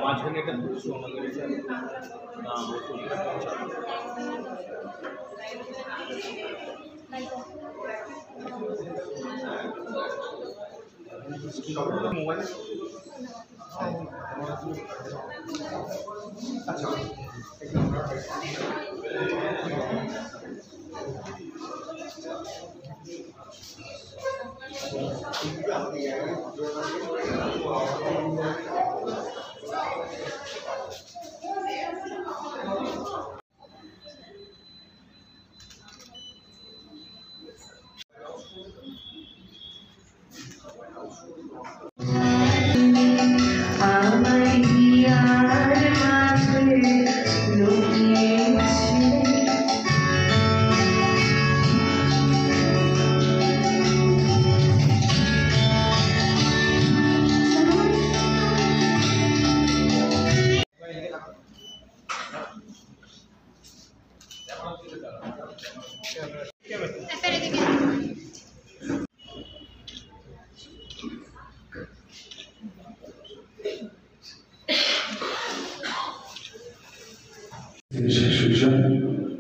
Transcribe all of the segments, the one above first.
মাঝখানে একটা কিছু আমাদের মোবাইল আচ্ছা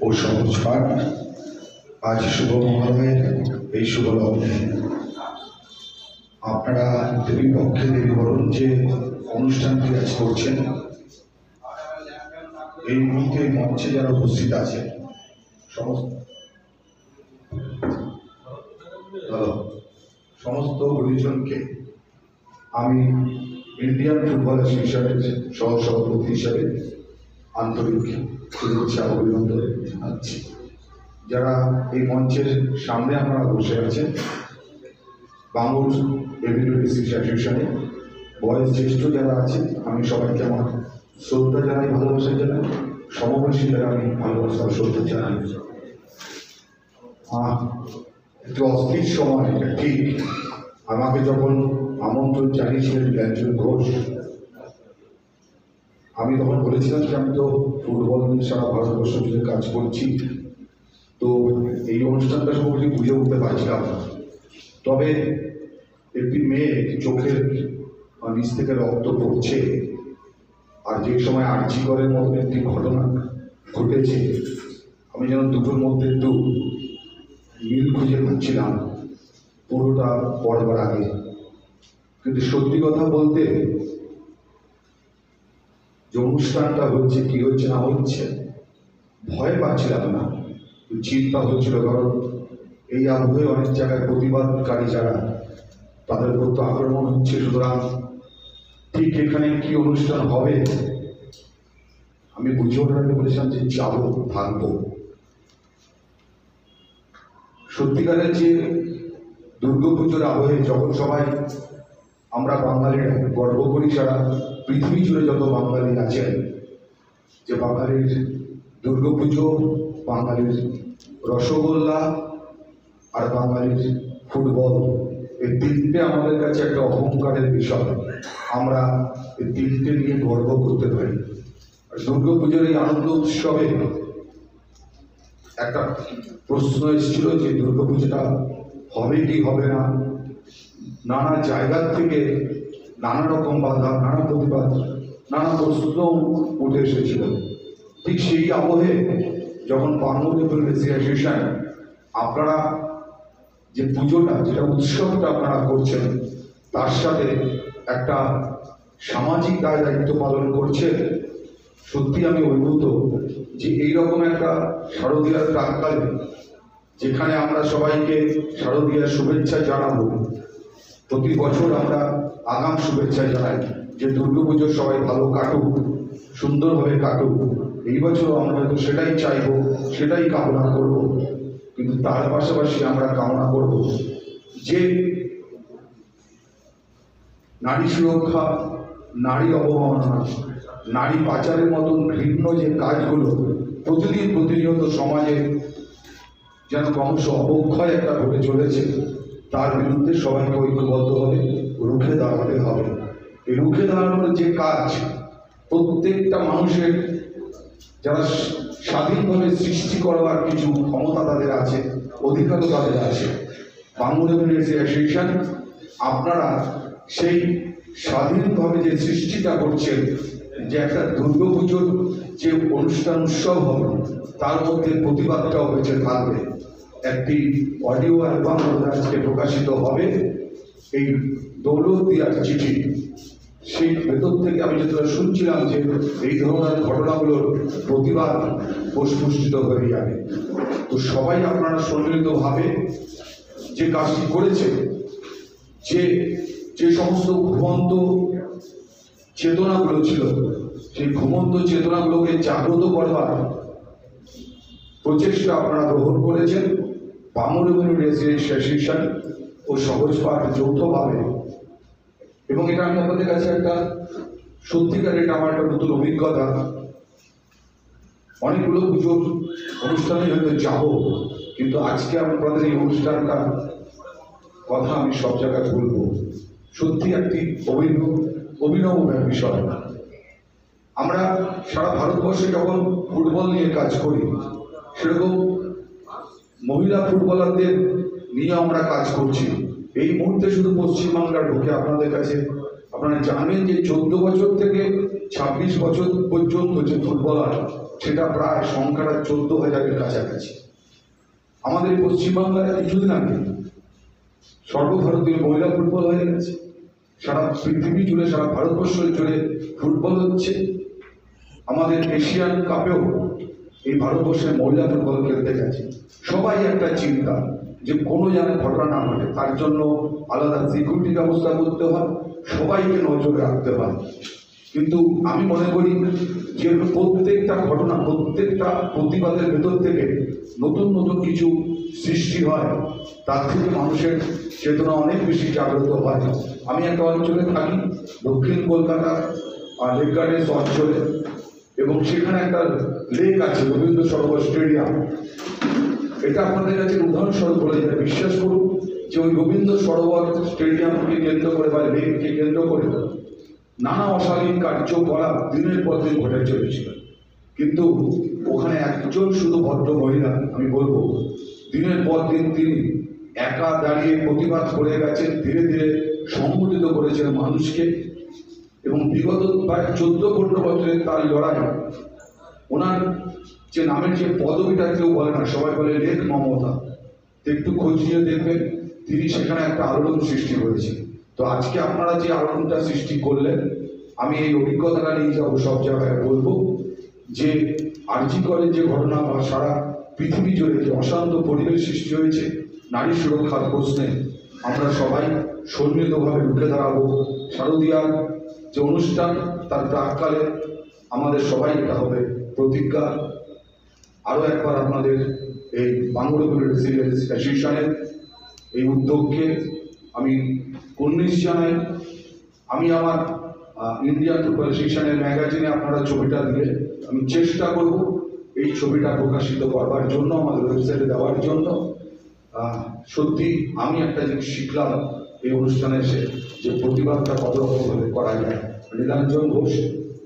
ও সহজ পাঠ আজ শুভ মহালয়ের এই শুভ লগ্নে আপনারা দেবী পক্ষে দেবী বরণ যে অনুষ্ঠানটি আজ করছেন এই মুহূর্তে মঞ্চে যারা উপস্থিত আছেন সমস্ত গুরুজনকে আমি ইন্ডিয়ান ফুটবল অ্যাসোসিয়েশনের সহ সভাপতি হিসাবে আন্তরিক শুভেচ্ছা অভিনন্দন জানাচ্ছি। যারা এই মঞ্চের সামনে আপনারা বসে আছেন বাঙুর এভিডেন্স অ্যাসোসিয়েশনে বয়োজ্যেষ্ঠ যারা আছেন আমি সবাইকে আমার শ্রদ্ধা জানাই, ভালোবাসা জানাই, সমবয়সী যারা আমি ভালোবাসা শ্রদ্ধা জানাই। একটু অস্থির সময় ঠিক আমাকে যখন আমন্ত্রণ জানিয়েছিলেন জ্ঞানচন্দ্র ঘোষ, আমি তখন বলেছিলাম যে আমি তো ফুটবল নিয়ে সারা ভারতবর্ষ জুড়ে কাজ করছি, তো এই অনুষ্ঠানটা সম্পর্কে বুঝে উঠতে পারছিলাম না। তবে একটি মেয়ে চোখের নিচ থেকে রক্ত পড়ছে আর যে সময় আর্জিকরের মধ্যে একটি ঘটনা ঘটেছে আমি যেন দুটোর মধ্যে একটু মিল খুঁজে পাচ্ছিলাম পুরোটা পড়বার আগে। কিন্তু সত্যি কথা বলতে যে অনুষ্ঠানটা হচ্ছে কি হচ্ছে না হচ্ছে ভয় পাচ্ছিলাম না, চিন্তা হচ্ছিল, কারণ এই আবহে অনেক জায়গায় প্রতিবাদকারী যারা তাদের উপর তো আক্রমণ হচ্ছে। সুতরাং ঠিক এখানে কি অনুষ্ঠান হবে আমি বুঝে ওঠার আগে বলেছিলাম যে যাবো, থাকবো। সত্যিকারের যে দুর্গাপুজোর আবহে যখন সবাই আমরা বাঙালিরা গর্ব করি, সারা পৃথিবী জুড়ে যত বাঙালি আছেন যে বাঙালির দুর্গাপুজো, বাঙালির রসগোল্লা আর বাঙালির ফুটবল, এই তিনটে আমাদের কাছে একটা অহংকারের বিষয়। আমরা এই তিনটে নিয়ে গর্ব করতে পারি। আর দুর্গাপুজোর এই আনন্দ উৎসবে একটা প্রশ্ন এসেছিল যে দুর্গাপুজোটা হবে কি হবে না। নানা জায়গার থেকে নানা রকম বাধা, নানা প্রতিবাদ, নানা প্রশ্ন উঠে এসেছিল। ঠিক সেই আবহে যখন বাঙুর অ্যাসোসিয়েশন আপনারা যে পুজোটা, যেটা উৎসবটা আপনারা করছেন, তার সাথে একটা সামাজিক দায়িত্ব পালন করছেন, সত্যি আমি অভিভূত যে এইরকম একটা শারদীয়ার প্রাক্কালে যেখানে আমরা সবাইকে শারদীয়ার শুভেচ্ছা জানাবো। প্রতি বছর আমরা আগাম শুভেচ্ছা জানাই যে দুর্গাপুজো সবাই ভালো কাটুক, সুন্দরভাবে কাটুক। এই বছর আমরা হয়তো সেটাই চাইব, সেটাই কামনা করব, কিন্তু তার পাশাপাশি আমরা কামনা করব যে নারী সুরক্ষা, নারী অবমাননা, নারী পাচারের মতন ঘৃণ্য যে কাজগুলো প্রতিনিয়ত সমাজে যেন ক্রমশ অবক্ষয় একটা ঘটে চলেছে, তার বিরুদ্ধে সবাইকে ঐক্যবদ্ধভাবে রুখে দাঁড়াতে হবে। এই রুখে দাঁড়ানোর যে কাজ প্রত্যেকটা মানুষের যারা স্বাধীনভাবে সৃষ্টি করবার কিছু ক্ষমতা তাদের আছে, অধিকারও তাদের আছে। বাঙুর অ্যাসোসিয়েশন আপনারা সেই স্বাধীনভাবে যে সৃষ্টিটা করছেন, যে একটা দুর্গাপুজোর যে অনুষ্ঠান উৎসব হবে তার মধ্যে প্রতিবাদটাও বেঁচে থাকবে। একটি অডিও অ্যালবাম আজকে প্রকাশিত হবে, এই দৌলতদিয়ার চিঠি। সেই ভেতর থেকে আমি যেটা শুনছিলাম যে এই ধরনের ঘটনাগুলোর প্রতিবাদ প্রস্ফুটিত হয়ে যাবে। তো সবাই আপনারা সম্মিলিতভাবে যে কাজটি করেছে, যে যে সমস্ত ঘুমন্ত চেতনাগুলো ছিল, সেই ঘুমন্ত চেতনাগুলোকে জাগ্রত করবার প্রচেষ্টা আপনারা গ্রহণ করেছেন। বাংলা রেজিস্ট্রেশন ও সহজ পাঠ যৌথভাবে, এবং এটা আমি আপনাদের কাছে একটা সত্যিকার, এটা আমার একটা নতুন অভিজ্ঞতা। অনেকগুলো পুজোর অনুষ্ঠানে হয়তো যাবো, কিন্তু আজকে আপনাদের এই অনুষ্ঠানটা কথা আমি সব জায়গায় বলবো। সত্যি একটি অভিনব বিষয়। আমরা সারা ভারতবর্ষে যখন ফুটবল নিয়ে কাজ করি, সেরকম মহিলা ফুটবলারদের নিয়ে আমরা কাজ করছি। এই মুহূর্তে শুধু পশ্চিমবাংলার বুকে আপনাদের কাছে আপনারা জানবেন যে 14 বছর থেকে 26 বছর পর্যন্ত যে ফুটবলার, সেটা প্রায় সংখ্যাটা 14,000-এর কাছাকাছি। আমাদের পশ্চিমবাংলায় কিছুদিন আগে সর্বভারতীয় মহিলা ফুটবল হয়ে গেছে। সারা পৃথিবী জুড়ে, সারা ভারতবর্ষ জুড়ে ফুটবল হচ্ছে। আমাদের এশিয়ান কাপেও এই ভারতবর্ষের মহিলা ফুটবল খেলতে গেছে। সবাই একটা চিন্তা যে কোনো যেন ঘটনা না ঘটে, তার জন্য আলাদা সিকিউরিটি ব্যবস্থা করতে হয়, সবাইকে নজরে রাখতে হয়। কিন্তু আমি মনে করি যে প্রত্যেকটা ঘটনা, প্রত্যেকটা প্রতিবাদের ভেতর থেকে নতুন নতুন কিছু সৃষ্টি হয়, তার থেকে মানুষের চেতনা অনেক বেশি জাগ্রত হয়। আমি একটা অঞ্চলে থাকি, দক্ষিণ কলকাতা লেক গার্ডেন্স অঞ্চলে, এবং সেখানে একটা লেক আছে, রবীন্দ্র সরোবর স্টেডিয়াম। এটা আপনাদের কাছে উদাহরণস্বরূপ বলে যায়, বিশ্বাস করুন যে ওই রবীন্দ্র সরোবর স্টেডিয়ামকে কেন্দ্র করে বা লেককে কেন্দ্র করে নানা অশালীন কার্যকলাপ দিনের পর দিন ঘটে চলেছিল। কিন্তু ওখানে একজন শুধু ভদ্র মহিলা, আমি বলবো, দিনের পর দিন তিনি একা দাঁড়িয়ে প্রতিবাদ করে গেছেন, ধীরে ধীরে সংগঠিত করেছেন মানুষকে। এবং বিগত প্রায় 14-15 বছরের তার লড়াই, ওনার যে নামের যে পদবিটা কেউ বলে না, সবাই বলে লেক মমতা। একটু খোঁজ নিয়ে দেখবেন তিনি সেখানে একটা আলোড়ন সৃষ্টি করেছেন। তো আজকে আপনারা যে আলোড়নটা সৃষ্টি করলেন, আমি এই অভিজ্ঞতাটা নিয়ে যাবো সব জায়গায়, বলবো যে আরজি করের যে ঘটনা বা সারা পৃথিবী জুড়ে যে অশান্ত পরিবেশ সৃষ্টি হয়েছে নারী সুরক্ষার প্রশ্নে, আমরা সবাই সম্মিলিতভাবে রুখে দাঁড়াবো। শারদীয়ার যে অনুষ্ঠান, তার প্রাককালে আমাদের সবাই এটা হবে প্রতিজ্ঞা। আরও একবার আপনাদের এই বাংলা অ্যাসোসিয়েশনের এই উদ্যোগকে আমি কুর্নিশ জানাই। আমি আমার ইন্ডিয়ান ফুটবল অ্যাসোসিয়েশনের ম্যাগাজিনে আপনারা ছবিটা দিলে আমি চেষ্টা করব এই ছবিটা প্রকাশিত করবার জন্য, আমাদের ওয়েবসাইটে দেওয়ার জন্য। সত্যি আমি একটা জিনিস শিখলাম এই অনুষ্ঠানে এসে, যে প্রতিবাদটা কত রকমভাবে করা যায়। নীলাঞ্জন ঘোষ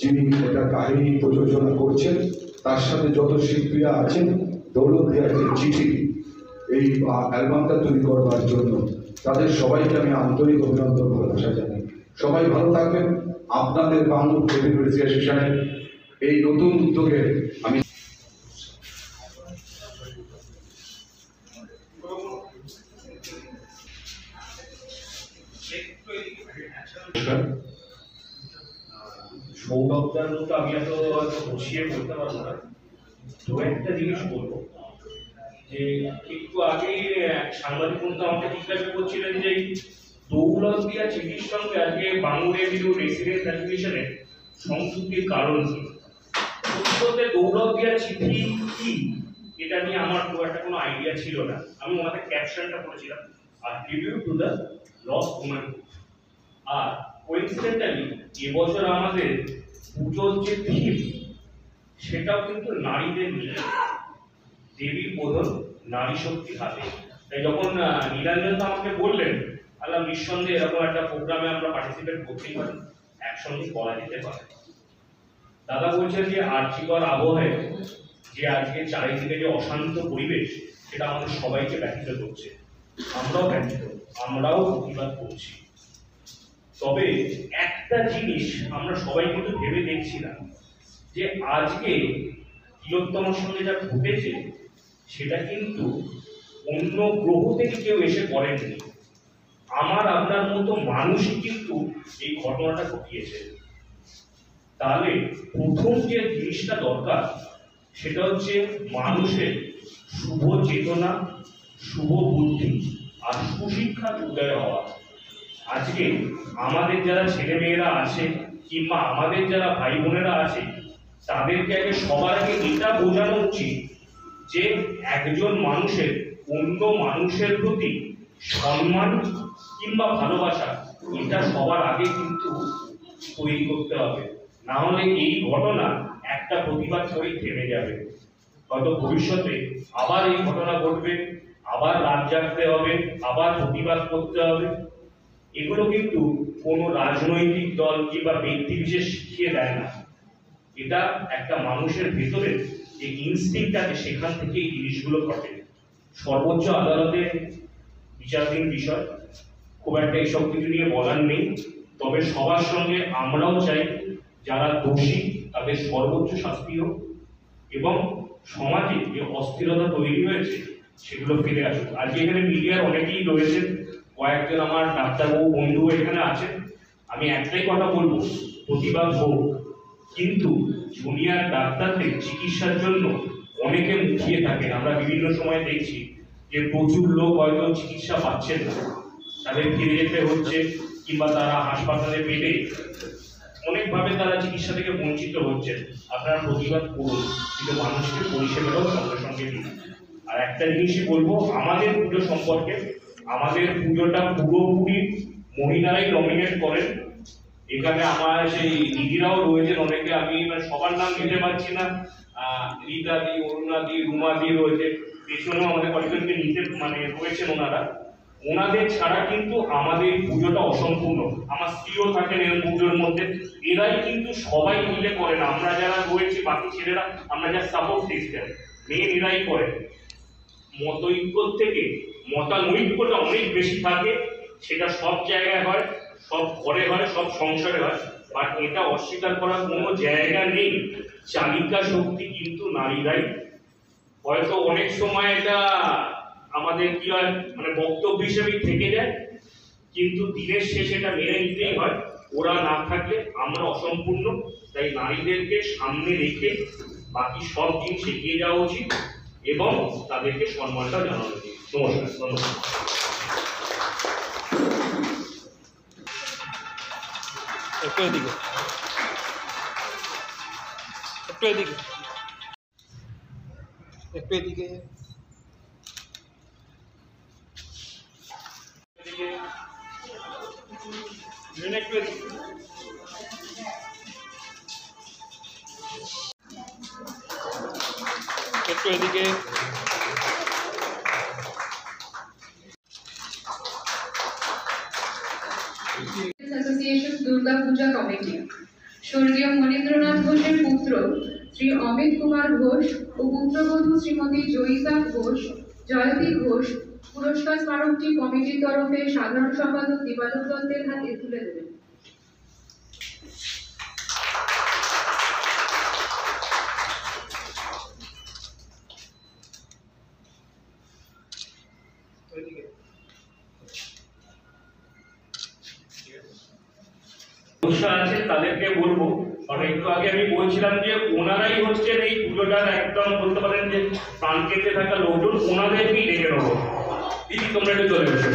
যিনি এটা কাহিনী প্রযোজনা করছেন, তার সাথে যত শিল্পীরা আছেন, দৌলতদিয়ার যে চিঠি এই অ্যালবামটা তৈরি করবার জন্য, তাদের সবাইকে আমি আন্তরিক অভিনন্দন ভালোবাসা জানাই। সবাই ভালো থাকবেন। আপনাদের বাংলা অ্যাসোসিয়েশনের এই নতুন উদ্যোগে আমি সৌরভদার মতো আমি এত বসিয়ে বলতে পারবো না। তো একটা জিনিস বলবো যে একটু আগে এক সাংবাদিক বন্ধু আমাকে জিজ্ঞাসা করছিলেন যে দৌলতদিয়া চিঠির সঙ্গে আজকে বাংলা রেসিডেন্ট অ্যাসোসিয়েশনের সংযুক্তির কারণ কি? সত্যি দৌলতদিয়া চিঠি কি, এটা নিয়ে আমার খুব একটা কোনো আইডিয়া ছিল না। আমি ওনাদের ক্যাপশনটা পড়েছিলাম, আর tribute to the lost woman. আর কোইন্সিডেন্টালি এবছর আমাদের পুজোর যে থিম, সেটাও কিন্তু নারীদের নিয়ে, দেবী বোধন নারী শক্তি হাতে। তাই যখন নীলাঞ্জন আমাকে বললেন, আল্লাহ নিঃসন্দেহে এরকম একটা প্রোগ্রামে আমরা পার্টিসিপেট করতেই পারি, একসঙ্গে করা যেতে পারে। দাদা বলছেন যে আর্থিকর আবহাওয়ায় যে আজকে চারিদিকে যে অশান্ত পরিবেশ, সেটা আমাদের সবাইকে ব্যথিত করছে। আমরাও ব্যথিত, আমরাও প্রতিবাদ করছি। তবে একটা জিনিস আমরা সবাই কিন্তু ভেবে দেখছিলাম যে আজকে তিলোত্তমার সঙ্গে যা ঘটেছে সেটা কিন্তু অন্য গ্রহ থেকে কেউ এসে করেননি, আমার আপনার মতো মানুষই কিন্তু এই ঘটনাটা ঘটিয়েছে। তাহলে প্রথম যে জিনিসটা দরকার সেটা হচ্ছে মানুষের শুভ চেতনা, শুভ বুদ্ধি আর সুশিক্ষার উদয় হওয়া। আজকে আমাদের যারা ছেলেমেয়েরা আছে কিংবা আমাদের যারা ভাই বোনেরা আছে তাদেরকে আগে সবার আগে এটা বোঝানো উচিত যে একজন মানুষের অন্য মানুষের প্রতি সম্মান কিংবা ভালোবাসা এটা সবার আগে কিন্তু তৈরি করতে হবে, না হলে এই ঘটনা একটা প্রতিবাদ করেই থেমে যাবে। হয়তো ভবিষ্যতে আবার এই ঘটনা ঘটবে, আবার রাত জাগতে হবে, আবার প্রতিবাদ করতে হবে। এগুলো কিন্তু কোনো রাজনৈতিক দল কিংবা ব্যক্তি বিশেষ শিখিয়ে দেয় না, এটা একটা মানুষের ভেতরে যে ইনস্টিংক্ট আছে সেখান থেকে এই জিনিসগুলো ঘটে। সর্বোচ্চ আদালতে বিচারাধীন বিষয়, খুব একটা এইসব কিছু নিয়ে বলার নেই। তবে সবার সঙ্গে আমরাও চাই যারা দোষী তাদের সর্বোচ্চ শাস্তি হোক এবং সমাজে যে অস্থিরতা তৈরি হয়েছে সেগুলো ফিরে আসুক। আজকে এখানে মিডিয়ার অনেকেই রয়েছেন, কয়েকজন আমার ডাক্তারবাবু বন্ধু এখানে আছেন। আমি একটাই কথা বলবো, প্রতিবাদ হোক, কিন্তু জুনিয়র ডাক্তারদের চিকিৎসার জন্য অনেকে মুখিয়ে থাকেন। আমরা বিভিন্ন সময় দেখছি যে প্রচুর লোক হয়তো চিকিৎসা পাচ্ছেন না, তাদের ফিরে যেতে হচ্ছে কিংবা তারা হাসপাতালে বেডে অনেকভাবে তারা চিকিৎসা থেকে বঞ্চিত হচ্ছেন। আপনারা প্রতিবাদ করুন, কিন্তু মানুষকে পরিষেবাটাও সঙ্গে সঙ্গে দিন। আর একটা জিনিসই বলবো আমাদের পুজো সম্পর্কে, আমাদের পুজোটা পুরোপুরি মহিলারাই ডমিনেট করেন। এখানে আমার সেই দিদিরাও রয়েছেন অনেকে, আমি সবার নাম নিতে পারছি না, রীতা দি, অরুণা দি, রুমা দি রয়েছে, পেছনেও আমাদের কয়েকজনকে নিতে রয়েছেন ওনাদের ছাড়া কিন্তু আমাদের পুজোটা অসম্পূর্ণ। আমার স্ত্রীও থাকেন এর পুজোর মধ্যে, এরাই কিন্তু সবাই মিলে করেন। আমরা যারা রয়েছি বাকি ছেলেরা, আমরা যা সাপোর্ট সিস্টেম মেন এরাই করেন। মতৈক্য থেকে মতানৈক্যটা অনেক বেশি থাকে, সেটা সব জায়গায় হয়, সব ঘরে হয়, সব সংসারে হয়, বাট এটা অস্বীকার করার কোনো জায়গা নেই। চালিকা শক্তি কিন্তু নারীরাই। হয়তো অনেক সময় এটা আমাদের কি হয় বক্তব্য হিসেবেই থেকে যায়, কিন্তু দিনের শেষে এটা মেনে নিতেই হয়। ওরা না থাকলে আমরা অসম্পূর্ণ। তাই নারীদেরকে সামনে রেখে বাকি সব জিনিস এগিয়ে যাওয়া উচিত এবং তাদেরকে সম্মানটা জানানো উচিত। নমস্কার, ধন্যবাদ। একটু এদিকে, একটু এদিকে, একটু এদিকে, একটু এদিকে, একটু এদিকে। অ্যাসোসিয়েশন দুর্গা পূজা কমিটি স্বর্গীয় মনীন্দ্রনাথ ঘোষের পুত্র শ্রী অমিত কুমার ঘোষ ও পুত্রবধূ শ্রীমতী জয়িতা ঘোষ, জয়তী ঘোষ পুরস্কার স্মারকটি কমিটির তরফে সাধারণ সম্পাদক দিবালোক দত্তের হাতে তুলে দেবেন। আছে তাদেরকে বলবো, কারণ একটু আগে আমি বলছিলাম যে ওনারাই হচ্ছেন এই পুজোটার একদম বলতে পারেন যে প্রাণ কেটে থাকা লোকজন, ওনাদেরকেই ডেকে নেবো। দিদি তোমরা একটু চলে এসো।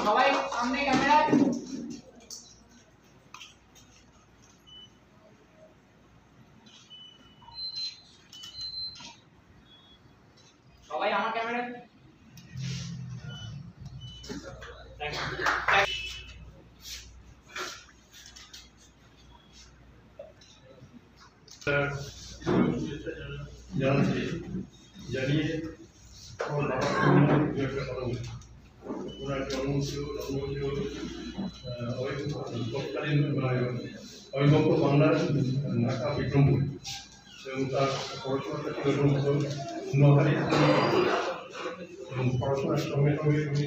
সবাই সামনে ক্যামেরা, সবাই আমার ক্যামেরা। জানিয়ে ওনার জন্ম ছিল তৎকালীন অবিভক্ত বাংলার ঢাকা বিক্রমপুর এবং তার পড়াশোনাটা ছিল নোয়াখালী এবং পড়াশোনার সঙ্গে সঙ্গে উনি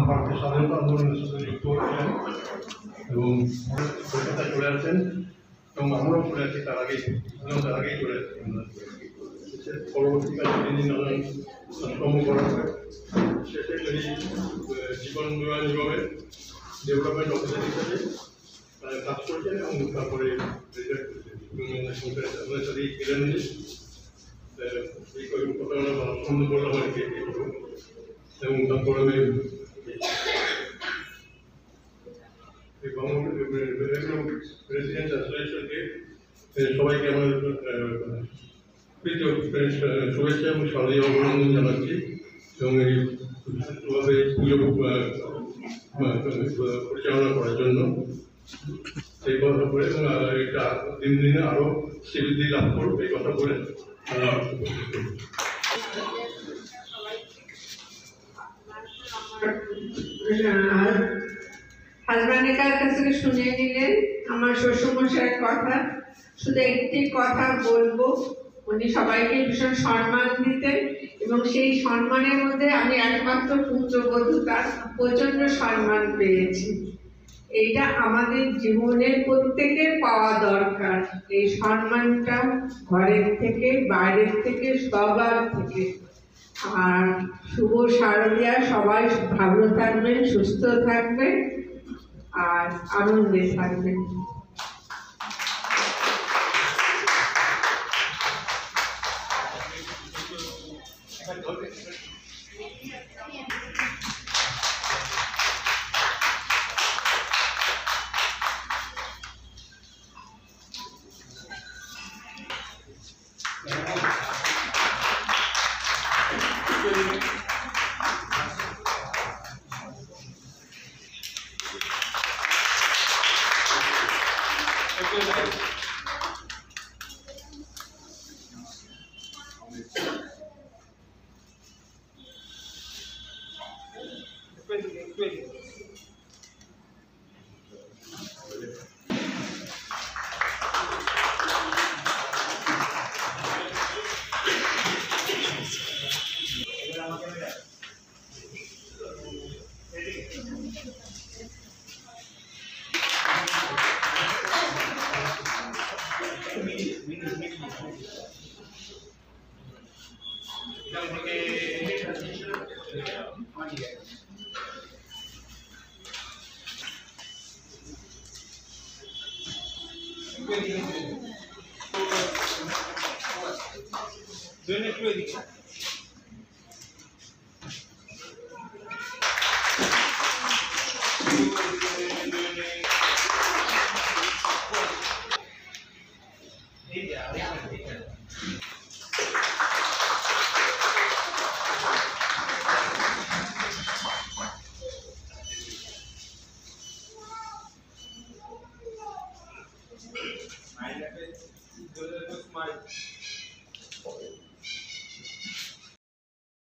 ভারতের স্বাধীনতা আন্দোলনের সাথে যুক্ত হয়েছিলেন এবং কলকাতায় চলে আসেন এবং আমরাও চলে আসি তার আগেই চলে আসি। পরবর্তীকালে তিনি নানান কর্ম করার পরে শেষে তিনি জীবন বিমা নিগমের ডেভেলপমেন্ট অফিসার হিসেবে কাজ করছেন এবং তারপরে রিটায়ার করছেন আপনার সাথেই ছিলেন এই কথা সুন্দর বললাম আর কি। এবং তারপরে আমি প্রেসিডেন্ট অ্যাসোসিয়েশনকে সবাইকে আমার শুভেচ্ছা এবং শারদীয় অভিনন্দন জানাচ্ছি এবং এই সুষ্ঠুভাবে পুজো পরিচালনা করার জন্য সেই কথা বলে এবং এটা দিন দিনে আরও স্বীকৃতি লাভ করবে এই কথা বলে হাজব্যান্ডের কাছ থেকে শুনে নিলেন আমার শ্বশুরমশাইয়ের কথা। শুধু একটি কথা বলবো, উনি সবাইকে ভীষণ সম্মান দিতেন এবং সেই সম্মানের মধ্যে আমি একমাত্র পুত্রবধূ তার প্রচন্ড সম্মান পেয়েছি। এইটা আমাদের জীবনের প্রত্যেকের পাওয়া দরকার, এই সম্মানটা ঘরের থেকে বাইরের থেকে সবার থেকে। আর শুভ শারদীয়া, সবাই ভালো থাকবেন, সুস্থ থাকবেন আর আনন্দে থাকবেন। একটু এদিকে